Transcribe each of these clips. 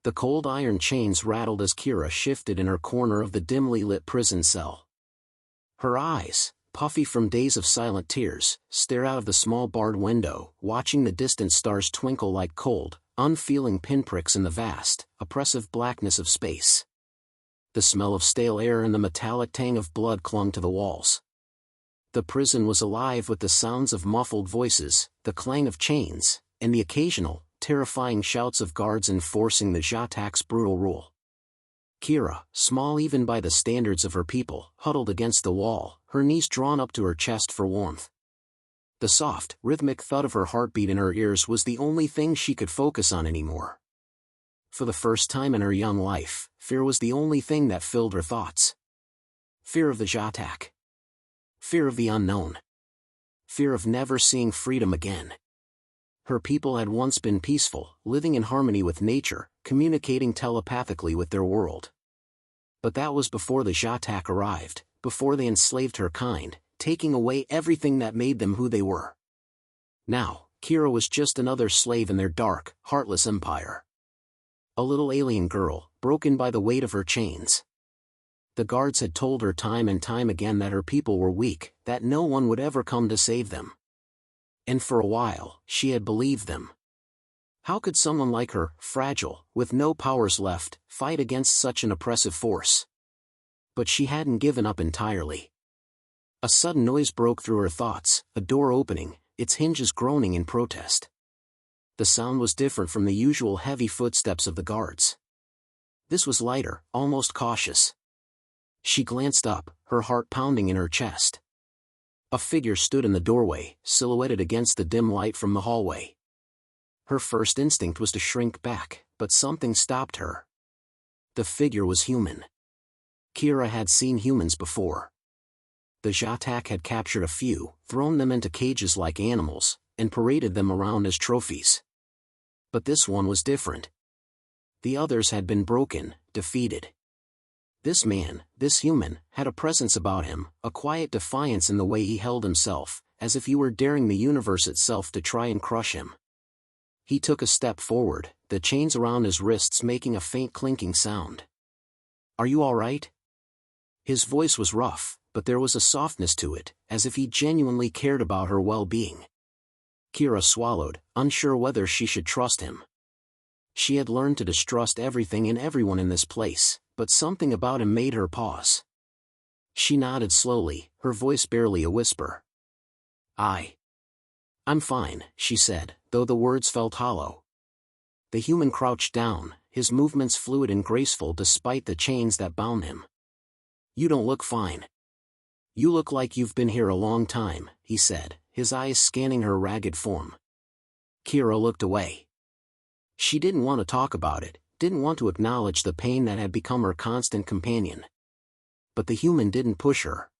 The cold iron chains rattled as Kira shifted in her corner of the dimly lit prison cell. Her eyes, puffy from days of silent tears, stared out of the small barred window, watching the distant stars twinkle like cold, unfeeling pinpricks in the vast, oppressive blackness of space. The smell of stale air and the metallic tang of blood clung to the walls. The prison was alive with the sounds of muffled voices, the clang of chains, and the occasional, terrifying shouts of guards enforcing the Jatak's brutal rule. Kira, small even by the standards of her people, huddled against the wall, her knees drawn up to her chest for warmth. The soft, rhythmic thud of her heartbeat in her ears was the only thing she could focus on anymore. For the first time in her young life, fear was the only thing that filled her thoughts. Fear of the Jatak. Fear of the unknown. Fear of never seeing freedom again. Her people had once been peaceful, living in harmony with nature, communicating telepathically with their world. But that was before the Jatak arrived, before they enslaved her kind, taking away everything that made them who they were. Now, Kira was just another slave in their dark, heartless empire. A little alien girl, broken by the weight of her chains. The guards had told her time and time again that her people were weak, that no one would ever come to save them. And for a while, she had believed them. How could someone like her, fragile, with no powers left, fight against such an oppressive force? But she hadn't given up entirely. A sudden noise broke through her thoughts, a door opening, its hinges groaning in protest. The sound was different from the usual heavy footsteps of the guards. This was lighter, almost cautious. She glanced up, her heart pounding in her chest. A figure stood in the doorway, silhouetted against the dim light from the hallway. Her first instinct was to shrink back, but something stopped her. The figure was human. Kira had seen humans before. The Jatak had captured a few, thrown them into cages like animals, and paraded them around as trophies. But this one was different. The others had been broken, defeated. This man, this human, had a presence about him, a quiet defiance in the way he held himself, as if he were daring the universe itself to try and crush him. He took a step forward, the chains around his wrists making a faint clinking sound. "Are you all right?" His voice was rough, but there was a softness to it, as if he genuinely cared about her well-being. Kira swallowed, unsure whether she should trust him. She had learned to distrust everything and everyone in this place, but something about him made her pause. She nodded slowly, her voice barely a whisper. I'm fine," she said, though the words felt hollow. The human crouched down, his movements fluid and graceful despite the chains that bound him. "You don't look fine. You look like you've been here a long time," he said, his eyes scanning her ragged form. Kira looked away. She didn't want to talk about it, didn't want to acknowledge the pain that had become her constant companion. But the human didn't push her.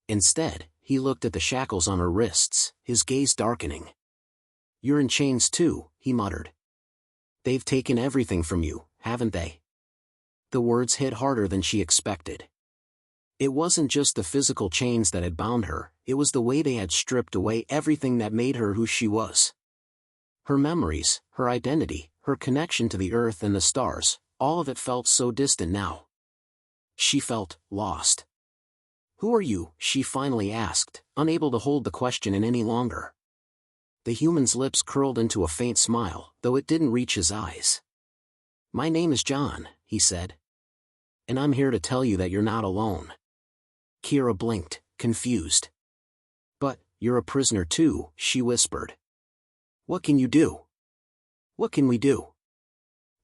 Instead, he looked at the shackles on her wrists, his gaze darkening. "You're in chains too," he muttered. "They've taken everything from you, haven't they?" The words hit harder than she expected. It wasn't just the physical chains that had bound her, it was the way they had stripped away everything that made her who she was. Her memories, her identity, her connection to the earth and the stars, all of it felt so distant now. She felt lost. "Who are you?" she finally asked, unable to hold the question in any longer. The human's lips curled into a faint smile, though it didn't reach his eyes. "My name is John," he said. "And I'm here to tell you that you're not alone." Kira blinked, confused. "But, you're a prisoner too," she whispered. "What can you do? What can we do?"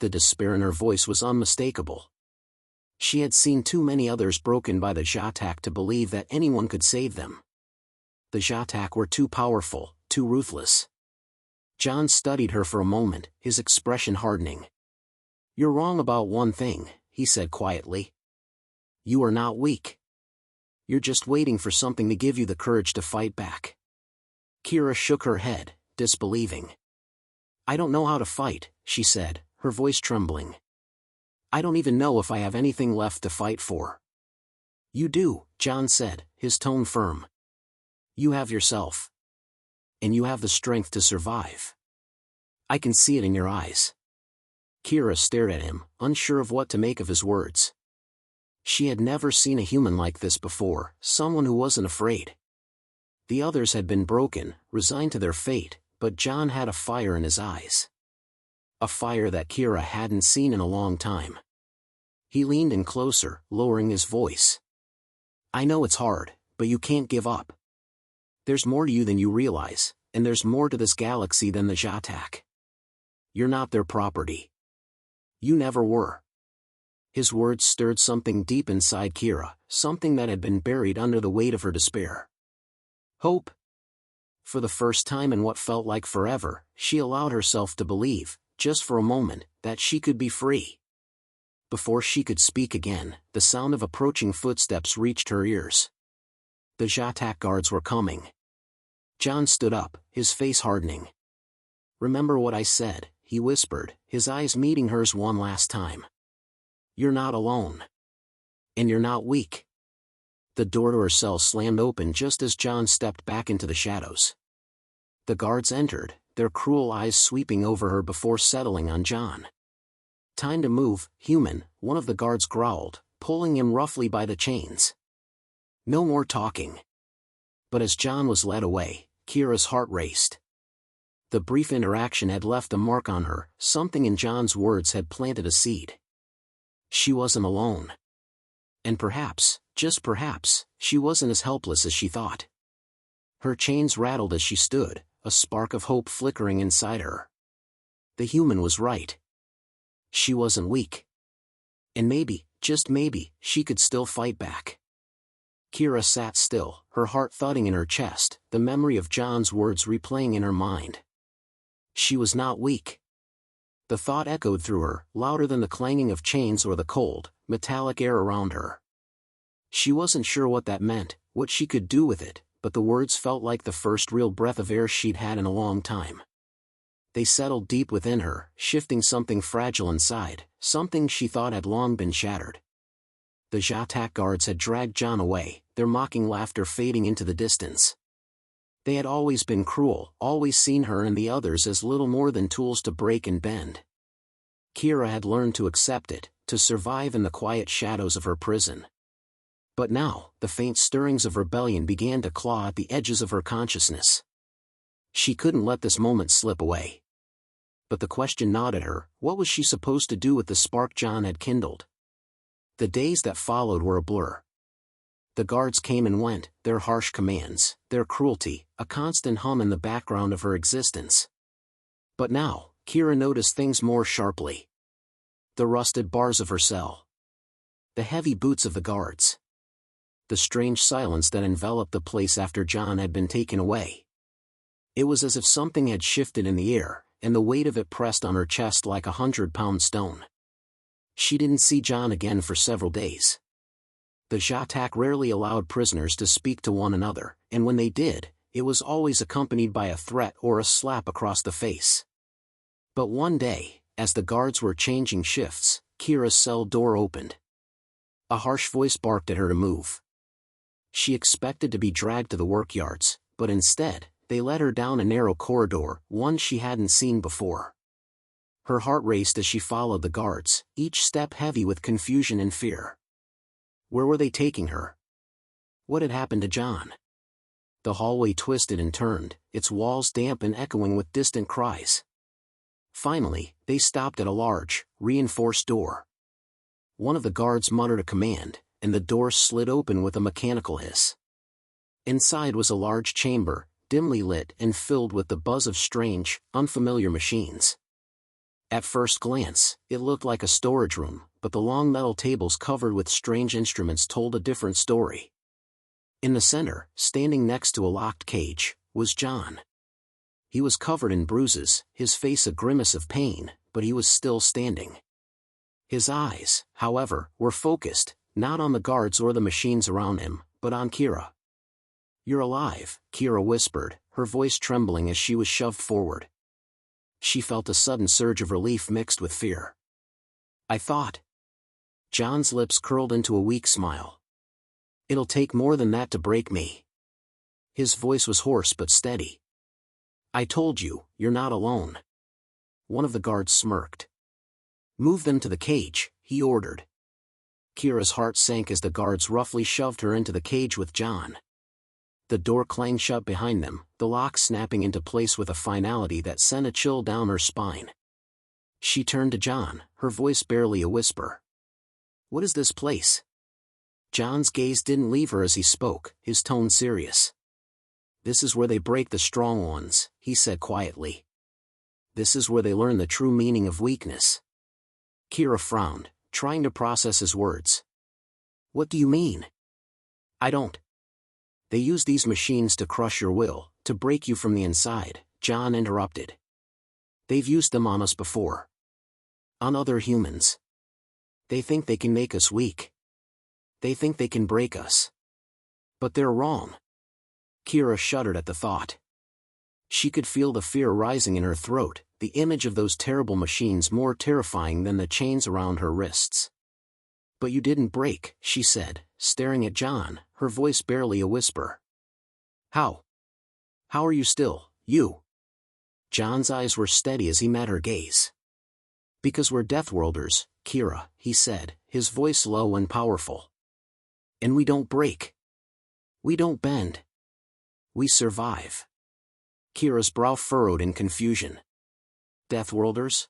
The despair in her voice was unmistakable. She had seen too many others broken by the Jatak to believe that anyone could save them. The Jatak were too powerful, too ruthless. John studied her for a moment, his expression hardening. "You're wrong about one thing," he said quietly. "You are not weak. You're just waiting for something to give you the courage to fight back." Kira shook her head, disbelieving. "I don't know how to fight," she said, her voice trembling. "I don't even know if I have anything left to fight for." "You do," John said, his tone firm. "You have yourself. And you have the strength to survive. I can see it in your eyes." Kira stared at him, unsure of what to make of his words. She had never seen a human like this before, someone who wasn't afraid. The others had been broken, resigned to their fate, but John had a fire in his eyes. A fire that Kira hadn't seen in a long time. He leaned in closer, lowering his voice. I know it's hard, but you can't give up. There's more to you than you realize, and there's more to this galaxy than the Zatak. You're not their property. You never were. His words stirred something deep inside Kira, something that had been buried under the weight of her despair. Hope. For the first time in what felt like forever, she allowed herself to believe, just for a moment, that she could be free. Before she could speak again, the sound of approaching footsteps reached her ears. The Zatak guards were coming. John stood up, his face hardening. Remember what I said, he whispered, his eyes meeting hers one last time. You're not alone. And you're not weak. The door to her cell slammed open just as John stepped back into the shadows. The guards entered, their cruel eyes sweeping over her before settling on John. Time to move, human, one of the guards growled, pulling him roughly by the chains. No more talking. But as John was led away, Kira's heart raced. The brief interaction had left a mark on her, something in John's words had planted a seed. She wasn't alone. And perhaps, just perhaps, she wasn't as helpless as she thought. Her chains rattled as she stood, a spark of hope flickering inside her. The human was right. She wasn't weak. And maybe, just maybe, she could still fight back. Kira sat still, her heart thudding in her chest, the memory of John's words replaying in her mind. She was not weak. The thought echoed through her, louder than the clanging of chains or the cold, metallic air around her. She wasn't sure what that meant, what she could do with it, but the words felt like the first real breath of air she'd had in a long time. They settled deep within her, shifting something fragile inside, something she thought had long been shattered. The Zatak guards had dragged John away, their mocking laughter fading into the distance. They had always been cruel, always seen her and the others as little more than tools to break and bend. Kira had learned to accept it, to survive in the quiet shadows of her prison. But now, the faint stirrings of rebellion began to claw at the edges of her consciousness. She couldn't let this moment slip away. But the question gnawed at her, what was she supposed to do with the spark John had kindled? The days that followed were a blur. The guards came and went, their harsh commands, their cruelty, a constant hum in the background of her existence. But now, Kira noticed things more sharply. The rusted bars of her cell. The heavy boots of the guards. The strange silence that enveloped the place after John had been taken away. It was as if something had shifted in the air, and the weight of it pressed on her chest like a 100-pound stone. She didn't see John again for several days. The Zatak rarely allowed prisoners to speak to one another, and when they did, it was always accompanied by a threat or a slap across the face. But one day, as the guards were changing shifts, Kira's cell door opened. A harsh voice barked at her to move. She expected to be dragged to the workyards, but instead, they led her down a narrow corridor, one she hadn't seen before. Her heart raced as she followed the guards, each step heavy with confusion and fear. Where were they taking her? What had happened to John? The hallway twisted and turned, its walls damp and echoing with distant cries. Finally, they stopped at a large, reinforced door. One of the guards muttered a command, and the door slid open with a mechanical hiss. Inside was a large chamber, dimly lit and filled with the buzz of strange, unfamiliar machines. At first glance, it looked like a storage room, but the long metal tables covered with strange instruments told a different story. In the center, standing next to a locked cage, was John. He was covered in bruises, his face a grimace of pain, but he was still standing. His eyes, however, were focused, not on the guards or the machines around him, but on Kira. "You're alive," Kira whispered, her voice trembling as she was shoved forward. She felt a sudden surge of relief mixed with fear. "I thought." John's lips curled into a weak smile. "It'll take more than that to break me." His voice was hoarse but steady. "I told you, you're not alone." One of the guards smirked. Move them to the cage, he ordered. Kira's heart sank as the guards roughly shoved her into the cage with John. The door clanged shut behind them, the lock snapping into place with a finality that sent a chill down her spine. She turned to John, her voice barely a whisper. "What is this place?" John's gaze didn't leave her as he spoke, his tone serious. "This is where they break the strong ones," he said quietly. "This is where they learn the true meaning of weakness." Kira frowned, trying to process his words. "What do you mean?" "I don't." "They use these machines to crush your will, to break you from the inside," John interrupted. "They've used them on us before. On other humans. They think they can make us weak. They think they can break us. But they're wrong." Kira shuddered at the thought. She could feel the fear rising in her throat, the image of those terrible machines more terrifying than the chains around her wrists. "But you didn't break," she said, staring at John, her voice barely a whisper. "How? How are you still, you?" John's eyes were steady as he met her gaze. "Because we're Deathworlders, Kira," he said, his voice low and powerful. "And we don't break. We don't bend. We survive." Kira's brow furrowed in confusion. "Deathworlders?"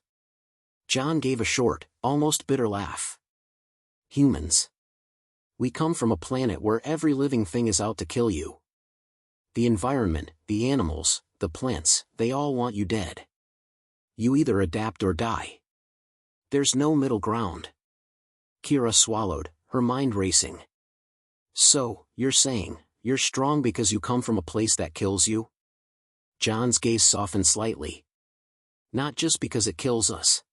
John gave a short, almost bitter laugh. "Humans. We come from a planet where every living thing is out to kill you. The environment, the animals, the plants, they all want you dead. You either adapt or die. There's no middle ground." Kira swallowed, her mind racing. "So, you're saying, you're strong because you come from a place that kills you?" John's gaze softened slightly. "Not just because it kills us.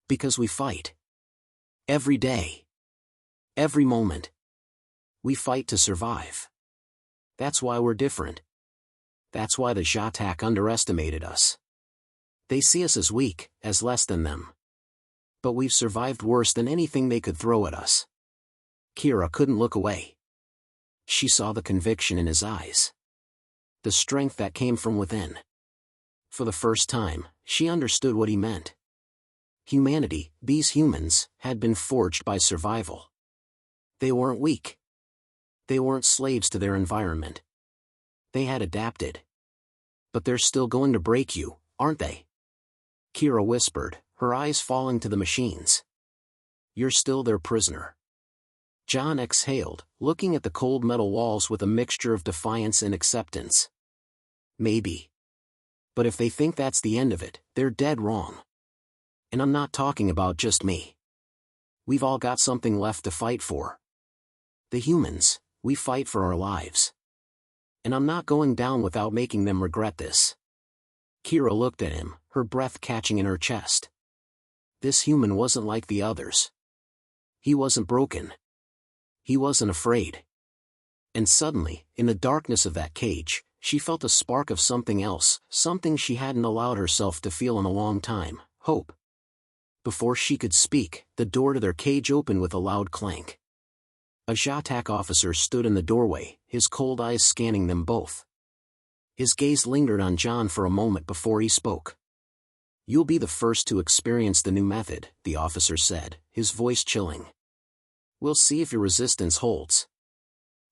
Because we fight. Every day. Every moment. We fight to survive. That's why we're different. That's why the Jatak underestimated us. They see us as weak, as less than them. But we've survived worse than anything they could throw at us." Kira couldn't look away. She saw the conviction in his eyes. The strength that came from within. For the first time, she understood what he meant. Humanity, these humans, had been forged by survival. They weren't weak. They weren't slaves to their environment. They had adapted. "But they're still going to break you, aren't they?" Kira whispered, her eyes falling to the machines. "You're still their prisoner." John exhaled, looking at the cold metal walls with a mixture of defiance and acceptance. "Maybe. But if they think that's the end of it, they're dead wrong. And I'm not talking about just me. We've all got something left to fight for. The humans, we fight for our lives. And I'm not going down without making them regret this." Kira looked at him, her breath catching in her chest. This human wasn't like the others. He wasn't broken. He wasn't afraid. And suddenly, in the darkness of that cage, she felt a spark of something else, something she hadn't allowed herself to feel in a long time: hope. Before she could speak, the door to their cage opened with a loud clank. A Jatak officer stood in the doorway, his cold eyes scanning them both. His gaze lingered on John for a moment before he spoke. "You'll be the first to experience the new method," the officer said, his voice chilling. "We'll see if your resistance holds."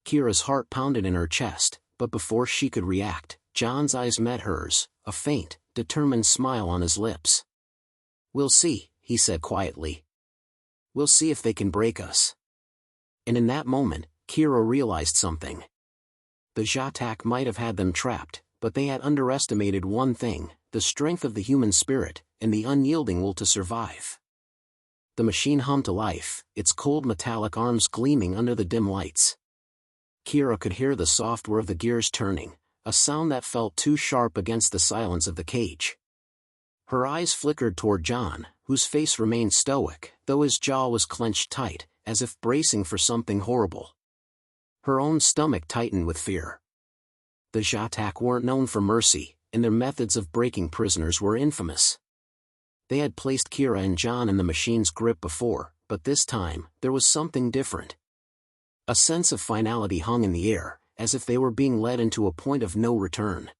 Kira's heart pounded in her chest, but before she could react, John's eyes met hers, a faint, determined smile on his lips. "We'll see," he said quietly. "We'll see if they can break us." And in that moment, Kira realized something. The Jatak might have had them trapped, but they had underestimated one thing: the strength of the human spirit, and the unyielding will to survive. The machine hummed to life, its cold metallic arms gleaming under the dim lights. Kira could hear the soft whir of the gears turning, a sound that felt too sharp against the silence of the cage. Her eyes flickered toward John, whose face remained stoic, though his jaw was clenched tight, as if bracing for something horrible. Her own stomach tightened with fear. The Jatak weren't known for mercy, and their methods of breaking prisoners were infamous. They had placed Kira and John in the machine's grip before, but this time, there was something different. A sense of finality hung in the air, as if they were being led into a point of no return.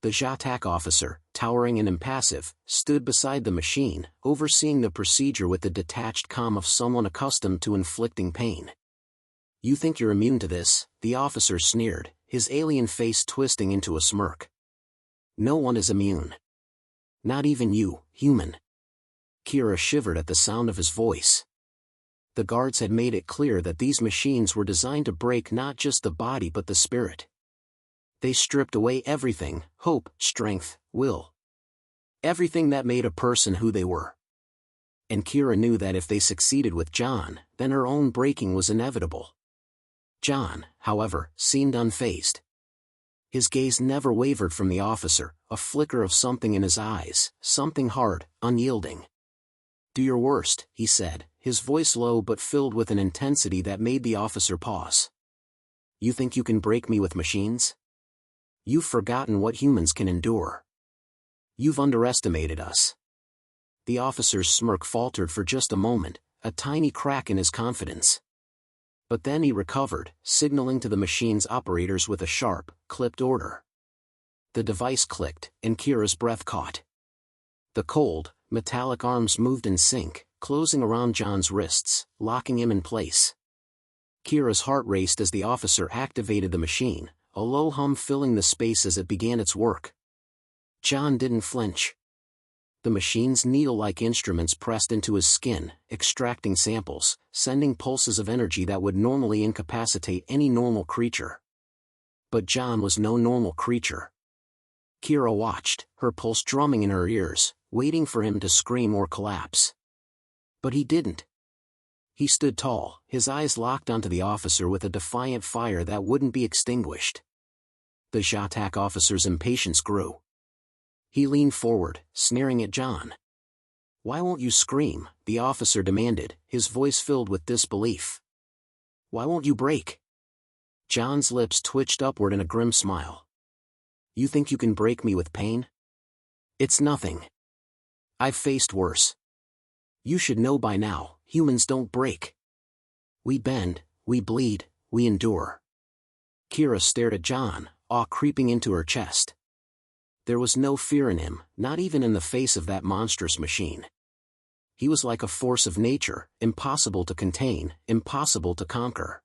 The Jatak officer, towering and impassive, stood beside the machine, overseeing the procedure with the detached calm of someone accustomed to inflicting pain. "You think you're immune to this?" the officer sneered, his alien face twisting into a smirk. "No one is immune. Not even you, human." Kira shivered at the sound of his voice. The guards had made it clear that these machines were designed to break not just the body but the spirit. They stripped away everything: hope, strength, will. Everything that made a person who they were. And Kira knew that if they succeeded with John, then her own breaking was inevitable. John, however, seemed unfazed. His gaze never wavered from the officer, a flicker of something in his eyes, something hard, unyielding. "Do your worst," he said, his voice low but filled with an intensity that made the officer pause. "You think you can break me with machines? You've forgotten what humans can endure. You've underestimated us." The officer's smirk faltered for just a moment, a tiny crack in his confidence. But then he recovered, signaling to the machine's operators with a sharp, clipped order. The device clicked, and Kira's breath caught. The cold, metallic arms moved in sync, closing around John's wrists, locking him in place. Kira's heart raced as the officer activated the machine, a low hum filling the space as it began its work. John didn't flinch. The machine's needle-like instruments pressed into his skin, extracting samples, sending pulses of energy that would normally incapacitate any normal creature. But John was no normal creature. Kira watched, her pulse drumming in her ears, waiting for him to scream or collapse. But he didn't. He stood tall, his eyes locked onto the officer with a defiant fire that wouldn't be extinguished. The Jatak officer's impatience grew. He leaned forward, sneering at John. "Why won't you scream?" the officer demanded, his voice filled with disbelief. "Why won't you break?" John's lips twitched upward in a grim smile. "You think you can break me with pain? It's nothing. I've faced worse. You should know by now, humans don't break. We bend, we bleed, we endure." Kira stared at John, awe creeping into her chest. There was no fear in him, not even in the face of that monstrous machine. He was like a force of nature, impossible to contain, impossible to conquer.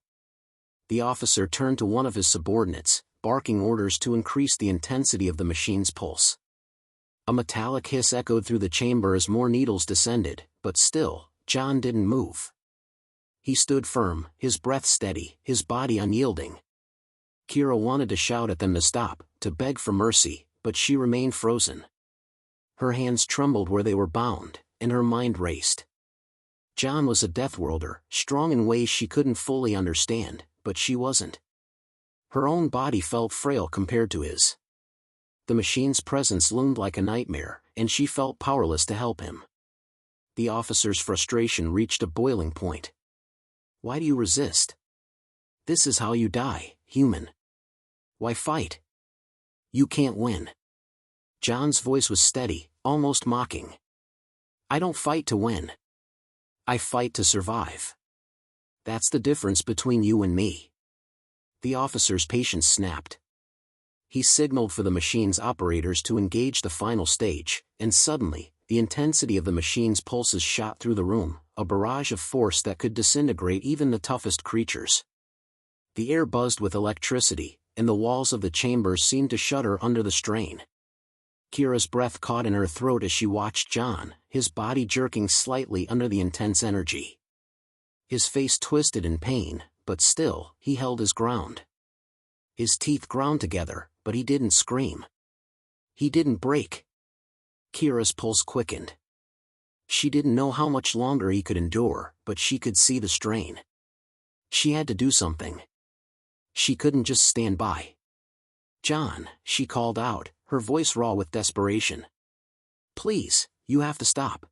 The officer turned to one of his subordinates, barking orders to increase the intensity of the machine's pulse. A metallic hiss echoed through the chamber as more needles descended, but still, John didn't move. He stood firm, his breath steady, his body unyielding. Kira wanted to shout at them to stop, to beg for mercy, but she remained frozen. Her hands trembled where they were bound, and her mind raced. John was a Deathworlder, strong in ways she couldn't fully understand, but she wasn't. Her own body felt frail compared to his. The machine's presence loomed like a nightmare, and she felt powerless to help him. The officer's frustration reached a boiling point. "Why do you resist? This is how you die, human. Why fight? You can't win." John's voice was steady, almost mocking. "I don't fight to win. I fight to survive. That's the difference between you and me." The officer's patience snapped. He signaled for the machine's operators to engage the final stage, and suddenly, the intensity of the machine's pulses shot through the room, a barrage of force that could disintegrate even the toughest creatures. The air buzzed with electricity, and the walls of the chamber seemed to shudder under the strain. Kira's breath caught in her throat as she watched John, his body jerking slightly under the intense energy. His face twisted in pain, but still, he held his ground. His teeth ground together, but he didn't scream. He didn't break. Kira's pulse quickened. She didn't know how much longer he could endure, but she could see the strain. She had to do something. She couldn't just stand by. "John," she called out, her voice raw with desperation. "Please, you have to stop.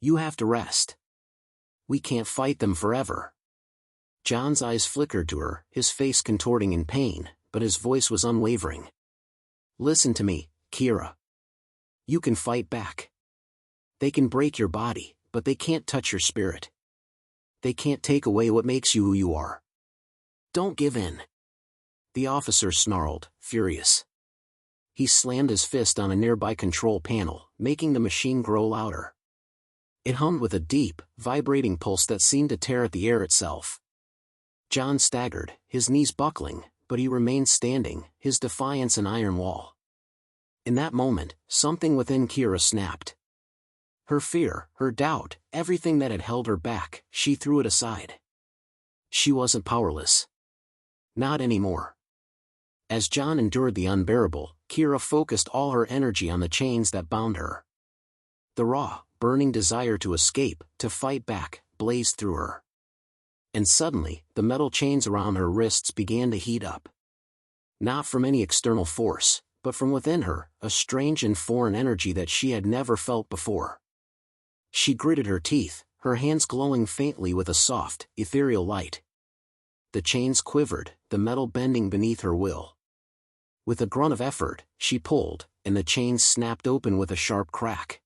You have to rest. We can't fight them forever." John's eyes flickered to her, his face contorting in pain, but his voice was unwavering. "Listen to me, Kira. You can fight back. They can break your body, but they can't touch your spirit. They can't take away what makes you who you are. Don't give in." The officer snarled, furious. He slammed his fist on a nearby control panel, making the machine grow louder. It hummed with a deep, vibrating pulse that seemed to tear at the air itself. John staggered, his knees buckling, but he remained standing, his defiance an iron wall. In that moment, something within Kira snapped. Her fear, her doubt, everything that had held her back, she threw it aside. She wasn't powerless. Not anymore. As John endured the unbearable, Kira focused all her energy on the chains that bound her. The raw, burning desire to escape, to fight back, blazed through her. And suddenly, the metal chains around her wrists began to heat up. Not from any external force, but from within her, a strange and foreign energy that she had never felt before. She gritted her teeth, her hands glowing faintly with a soft, ethereal light. The chains quivered, the metal bending beneath her will. With a grunt of effort, she pulled, and the chains snapped open with a sharp crack.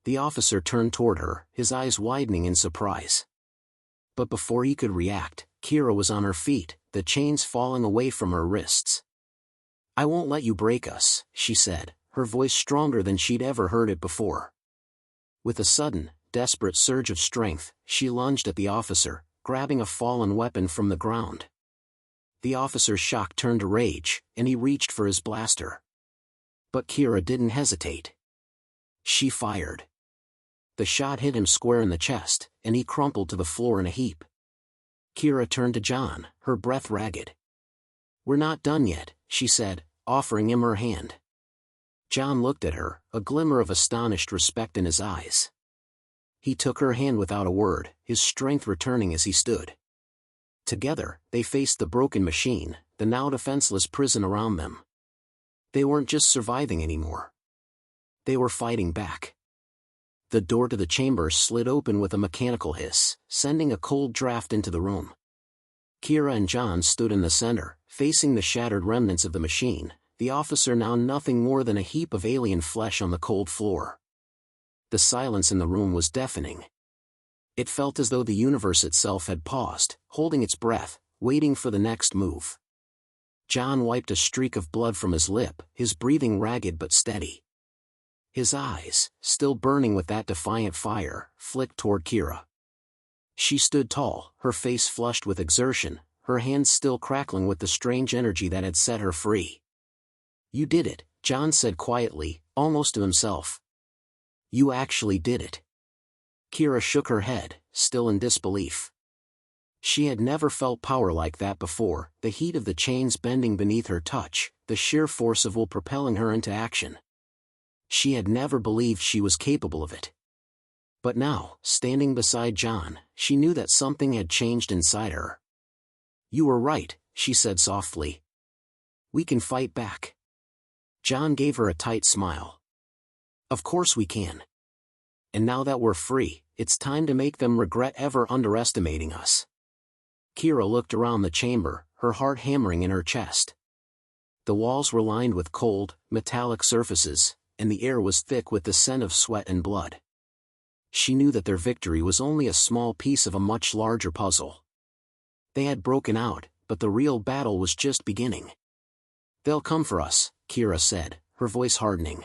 The officer turned toward her, his eyes widening in surprise. But before he could react, Kira was on her feet, the chains falling away from her wrists. "I won't let you break us," she said, her voice stronger than she'd ever heard it before. With a sudden, desperate surge of strength, she lunged at the officer, grabbing a fallen weapon from the ground. The officer's shock turned to rage, and he reached for his blaster. But Kira didn't hesitate. She fired. The shot hit him square in the chest, and he crumpled to the floor in a heap. Kira turned to John, her breath ragged. "We're not done yet," she said, offering him her hand. John looked at her, a glimmer of astonished respect in his eyes. He took her hand without a word, his strength returning as he stood. Together, they faced the broken machine, the now defenseless prison around them. They weren't just surviving anymore. They were fighting back. The door to the chamber slid open with a mechanical hiss, sending a cold draft into the room. Kira and John stood in the center, facing the shattered remnants of the machine, the officer now nothing more than a heap of alien flesh on the cold floor. The silence in the room was deafening. It felt as though the universe itself had paused, holding its breath, waiting for the next move. John wiped a streak of blood from his lip, his breathing ragged but steady. His eyes, still burning with that defiant fire, flicked toward Kira. She stood tall, her face flushed with exertion, her hands still crackling with the strange energy that had set her free. "You did it," John said quietly, almost to himself. "You actually did it." Kira shook her head, still in disbelief. She had never felt power like that before, the heat of the chains bending beneath her touch, the sheer force of will propelling her into action. She had never believed she was capable of it. But now, standing beside John, she knew that something had changed inside her. "You were right," she said softly. "We can fight back." John gave her a tight smile. "Of course we can. And now that we're free, it's time to make them regret ever underestimating us." Kira looked around the chamber, her heart hammering in her chest. The walls were lined with cold, metallic surfaces, and the air was thick with the scent of sweat and blood. She knew that their victory was only a small piece of a much larger puzzle. They had broken out, but the real battle was just beginning. "They'll come for us," Kira said, her voice hardening.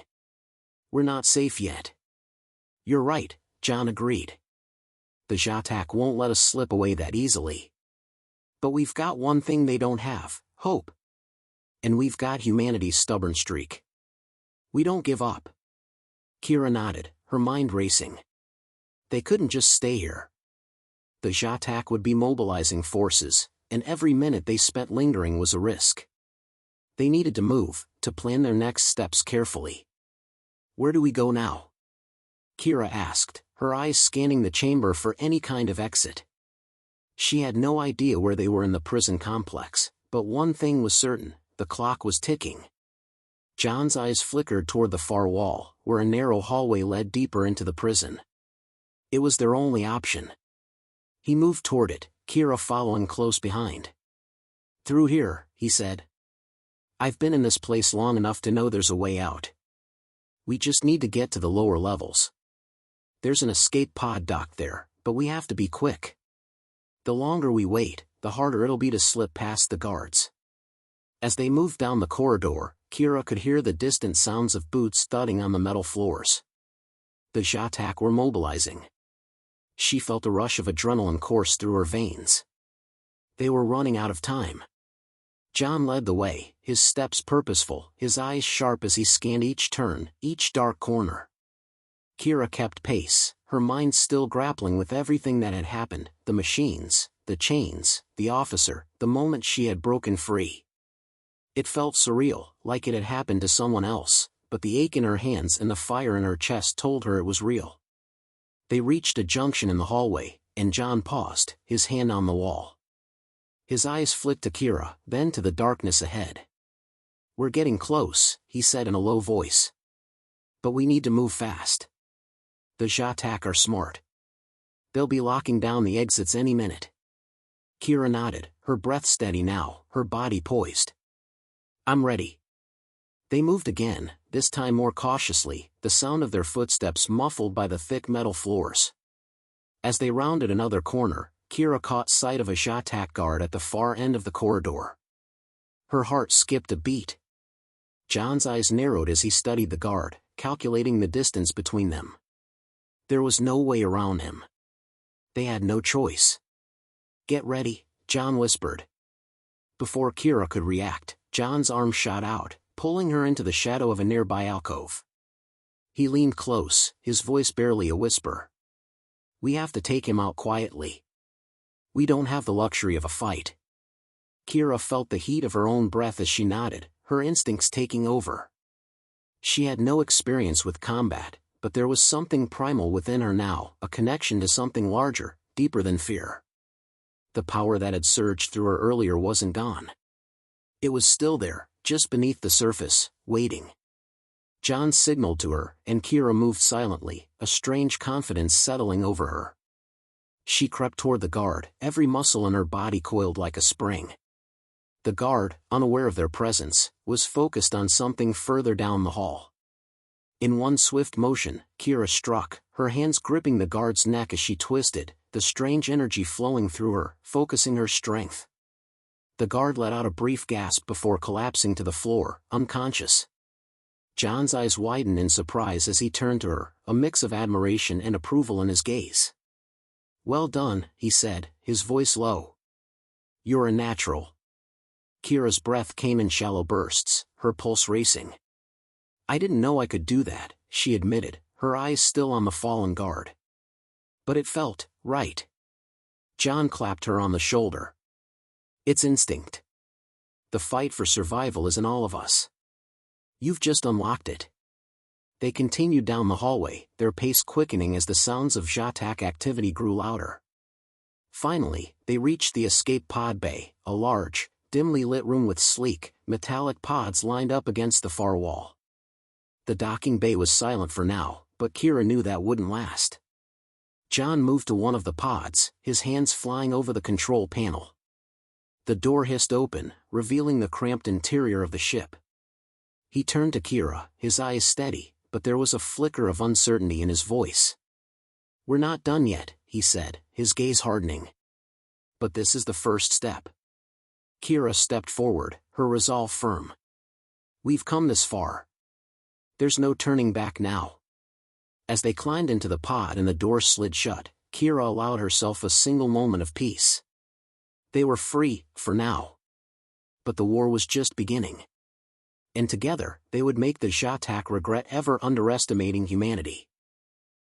"We're not safe yet." "You're right," John agreed. "The Jatak won't let us slip away that easily. But we've got one thing they don't have, hope. And we've got humanity's stubborn streak. We don't give up." Kira nodded, her mind racing. They couldn't just stay here. The Jatak would be mobilizing forces, and every minute they spent lingering was a risk. They needed to move, to plan their next steps carefully. "Where do we go now?" Kira asked, her eyes scanning the chamber for any kind of exit. She had no idea where they were in the prison complex, but one thing was certain, the clock was ticking. John's eyes flickered toward the far wall, where a narrow hallway led deeper into the prison. It was their only option. He moved toward it, Kira following close behind. "Through here," he said. "I've been in this place long enough to know there's a way out. We just need to get to the lower levels. There's an escape pod docked there, but we have to be quick. The longer we wait, the harder it'll be to slip past the guards." As they moved down the corridor, Kira could hear the distant sounds of boots thudding on the metal floors. The Jatak were mobilizing. She felt a rush of adrenaline course through her veins. They were running out of time. John led the way, his steps purposeful, his eyes sharp as he scanned each turn, each dark corner. Kira kept pace, her mind still grappling with everything that had happened, the machines, the chains, the officer, the moment she had broken free. It felt surreal, like it had happened to someone else, but the ache in her hands and the fire in her chest told her it was real. They reached a junction in the hallway, and John paused, his hand on the wall. His eyes flicked to Kira, then to the darkness ahead. "We're getting close," he said in a low voice. "But we need to move fast. The Jatak are smart. They'll be locking down the exits any minute." Kira nodded, her breath steady now, her body poised. "I'm ready." They moved again, this time more cautiously, the sound of their footsteps muffled by the thick metal floors. As they rounded another corner, Kira caught sight of a Jatak guard at the far end of the corridor. Her heart skipped a beat. John's eyes narrowed as he studied the guard, calculating the distance between them. There was no way around him. They had no choice. "Get ready," John whispered. Before Kira could react, John's arm shot out, pulling her into the shadow of a nearby alcove. He leaned close, his voice barely a whisper. "We have to take him out quietly. We don't have the luxury of a fight." Kira felt the heat of her own breath as she nodded, her instincts taking over. She had no experience with combat, but there was something primal within her now, a connection to something larger, deeper than fear. The power that had surged through her earlier wasn't gone. It was still there, just beneath the surface, waiting. John signaled to her, and Kira moved silently, a strange confidence settling over her. She crept toward the guard, every muscle in her body coiled like a spring. The guard, unaware of their presence, was focused on something further down the hall. In one swift motion, Kira struck, her hands gripping the guard's neck as she twisted, the strange energy flowing through her, focusing her strength. The guard let out a brief gasp before collapsing to the floor, unconscious. John's eyes widened in surprise as he turned to her, a mix of admiration and approval in his gaze. "Well done," he said, his voice low. "You're a natural." Kira's breath came in shallow bursts, her pulse racing. "I didn't know I could do that," she admitted, her eyes still on the fallen guard. "But it felt right." John clapped her on the shoulder. "It's instinct. The fight for survival is in all of us. You've just unlocked it." They continued down the hallway, their pace quickening as the sounds of Jatak activity grew louder. Finally, they reached the escape pod bay, a large, dimly lit room with sleek, metallic pods lined up against the far wall. The docking bay was silent for now, but Kira knew that wouldn't last. John moved to one of the pods, his hands flying over the control panel. The door hissed open, revealing the cramped interior of the ship. He turned to Kira, his eyes steady, but there was a flicker of uncertainty in his voice. "We're not done yet," he said, his gaze hardening. "But this is the first step." Kira stepped forward, her resolve firm. "We've come this far. There's no turning back now." As they climbed into the pod and the door slid shut, Kira allowed herself a single moment of peace. They were free, for now. But the war was just beginning. And together, they would make the Jatak regret ever underestimating humanity.